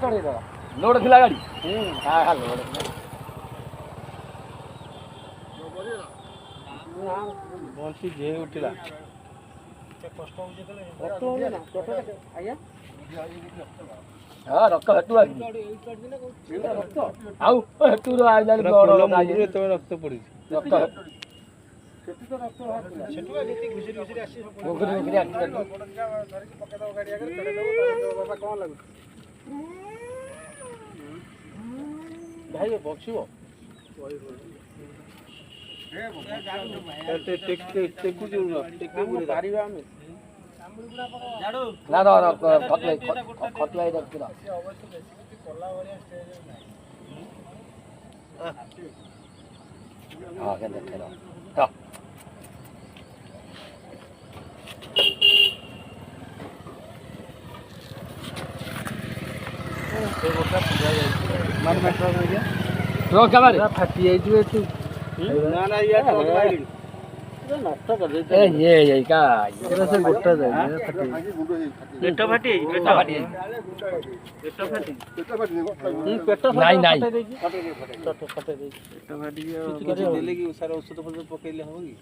चढ़े दवा लोड थिला गाड़ी हां हां लोड बंसी जे उठिला कष्ट हो जेतले रक्त हो ना छोटा आया हां रक्त हटू आ रक्त आउ हटू रो आइला ब्लड मुंडरे तो रक्त पड़ी रक्त सेठी तो रक्त बाहर सेठी जेती घुसरी घुसरी आसी घुसरी घुसरी आसी धर के पका दो गाड़ी आगे चढ़े दो बाबा कोन लागु भाई बक्सिबो टेकु जोर टेके बुरे पारिबा हम ना ना खतलाई रक्त रा हां के देखे रा हां मान मेट्रो में गया ट्रक का मारे फाटी आई जो तू ना ना यार ट्रक मारी नष्ट कर दे ए ये का तेरा से गोटा जाए फाटी पेट फाटी पेट फाटी पेट नहीं नहीं फटे फटे दे पेट फाटी गया देले की सारा औषध फल पकेले होगी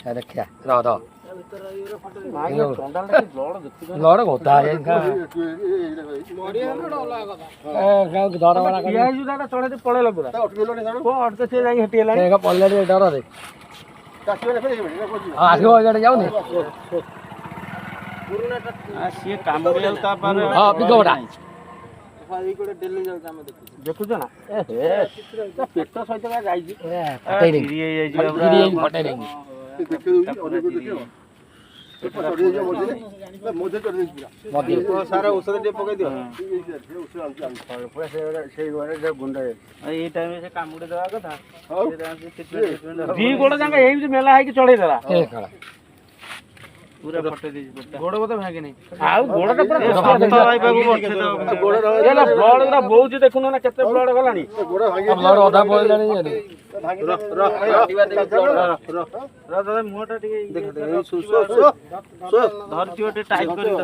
अरे क्या रह रह ब्लड होता है इनका धरा वाला चढ़े पड़ेला पूरा कोट से जाई हटिएला देखा पल्ले डर रे आगे वगैरह जाओ ने से काम रेल ता पर हां बिगोड़ा देखु ना ए हे पेट सहित जाई फटे नहीं गिरी फटे नहीं सारा औषध दे पके दियो पूरा से गुंडा ए टाइम से कामुडे दवा कथा दी गोड़ जांगा एही मेला है कि चढ़े देला पूरा फटे दी गोड़ बोते भागे नहीं आ गोड़टा पूरा सख्त भाई बाबू बचे दो गोड़ एला ब्लड गुरा बहुत देखुनो ना केते ब्लड गलानी ब्लड आधा पड़लानी दादा मुहटा टिके देख दे सो धरती ओटे टाइट करी दो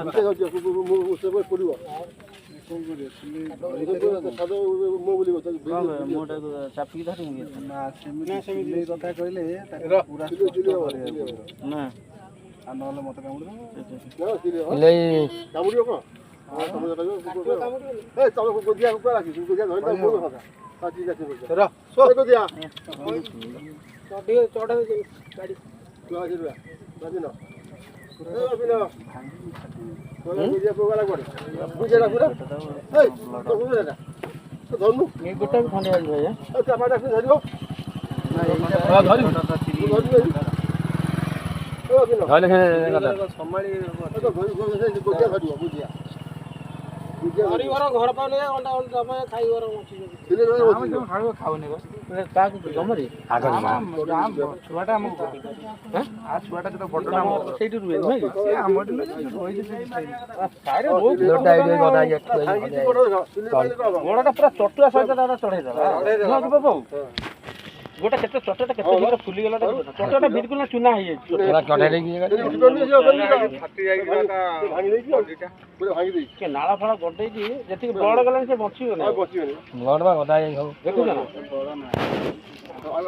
मोटा चापी धरि ना सेमी कथा कहले पूरा ना आ नले मत कामुड़ ले कामुड़ियो को हां तमे ए चलो गोदिया को राखी गोदिया धरि तो बोल কথা हां ठीक আছে रा सो गोदिया चढ़े गाड़ी लागी रे बाजी ना ए अबिना गोदिया को वाला गोड़ बुझे ना पूरा ए तो बुझे ना तो धरनु ये गोटा भी खंडे आइ भैया ए टमाटर से धरियो हां धरि धरि धरि संभाली तो गोदिया धरियो बुझिया हरि घर घर पाले अंडा अंडा में खाई घर मछी दिले रे हम खाइबो खावने बस का को जमरे आगर छुआटा हम हैं आ छुआटा तो फोटो नाम सेठी रुए नै से हमडी नै होई जे सारे बहुत लोटा आइडिया गदा ये गोड़ाटा पूरा चटुआ सहित दादा चढ़े देला न बाबू गोटा केते चटटा केते गिरा फुली गेला चटटा बिल्कुल ना चुना है पूरा चढ़े रे की फाटी जाई भांगी देई बॉडीटा पूरा भांगी देई के नाला फाला गडै जी जति ब्लड गला से बचियो ना बचियो ब्लड बा गदा जाई हो देखु ना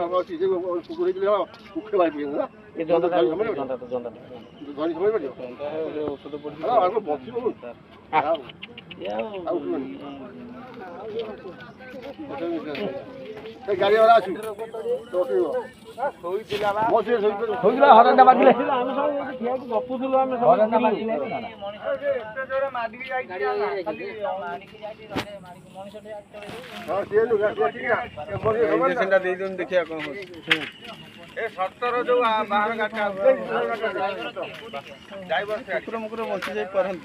अब चीज कुकुरी के कुखे भाई पिए ना ये जोंदा धरी जोंदा समझ पड़ियो औषध पड़ी अरे आगो बचियो ए गाड़ी वाला आछु टोकियो होई दिला बा मोसे होई गला हरंडा बाजिले हम सब ठिया कि गपुथुलो हम सब हरंडा बाजिले एते जोरे मादी जाई खाली मारी के जाई रहे मारी के मनीष से हां से नु गाड़ी ठीक ना मोसे इंजेक्शनटा दे दोन देखिया कोन हो ए 17 जो बाहर गाटा ड्राइवर से कुकुर मुकुर बंची जाई परंत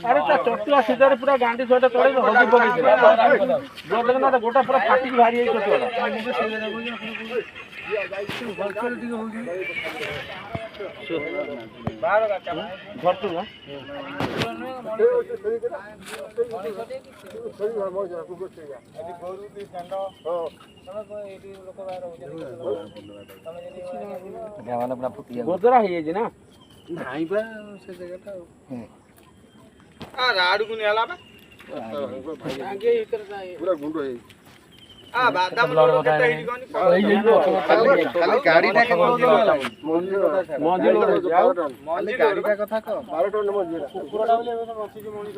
अरे चटुआ सीधा पूरा गांडी छटा चढ़े हल्दी पकड़ गोटा पूरा फाटी भारी चटुआ ଘରଠୁ ନା ଗୋଦରା ହେଇଯାଇଛି ନା ନାଇଁ ବା ସେ ଜାଗାଟା ଆଡକୁ ନିଆଲା ବା ପୁରା ଗୁଣ୍ଡ ହେଇ ବାଦାମ ଖାଲି ଗାଡିଟା ମଞ୍ଜି ଖାଲି ଗାଡିଟା କଥା କହ 12 ଟନ୍ ମଞ୍ଜି କୁକୁରଟା ବୋଲି ଏବେ ବସିଛି ମଣିଷ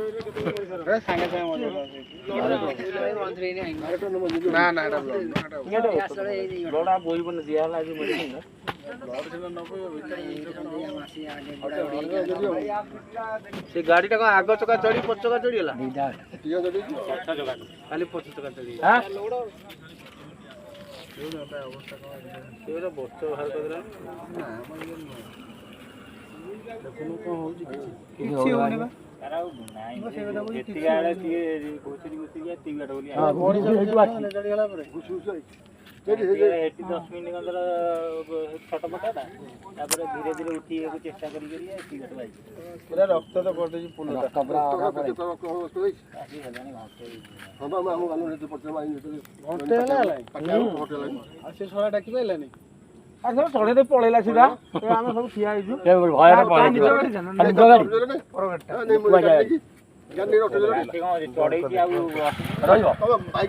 ସାଙ୍ଗେ ସାଙ୍ଗେ ମଞ୍ଜି 12 ଟନ୍ ମଞ୍ଜି ନା ନା ଲୋଡା ବୋହିବନି ଦିଆ ହେଲା ଆଜି ମେଡିସିନ ସେ ଗାଡିଟା କଣ ଆଗ ଚକା ଚଢି ପଛ ଚକା ଚଢିଗଲା ଖାଲି ପଛ ଚକା ଚଢି ବର୍ଷ ବାହାର କରିଦେଲା କିଛି ହଉନି ବା ଏଠି 10 ମିନିଟ୍ କନ୍ଦର ଛୋଟ ପଟାଟା ତାପରେ ଧୀରେ ଧୀରେ ଉଠିବାକୁ ଚେଷ୍ଟା କରିକି ପୁରା ରକ୍ତ ତ କରିଦେଇଛି ପୁଲ ସେ ଶଳା ଡାକି ପାଇଲାନି ଚଢେଇ ପଳେଇଲା ସିଧା ଆମେ ସବୁ ଠିଆ ହେଇଛୁ ରହିବ।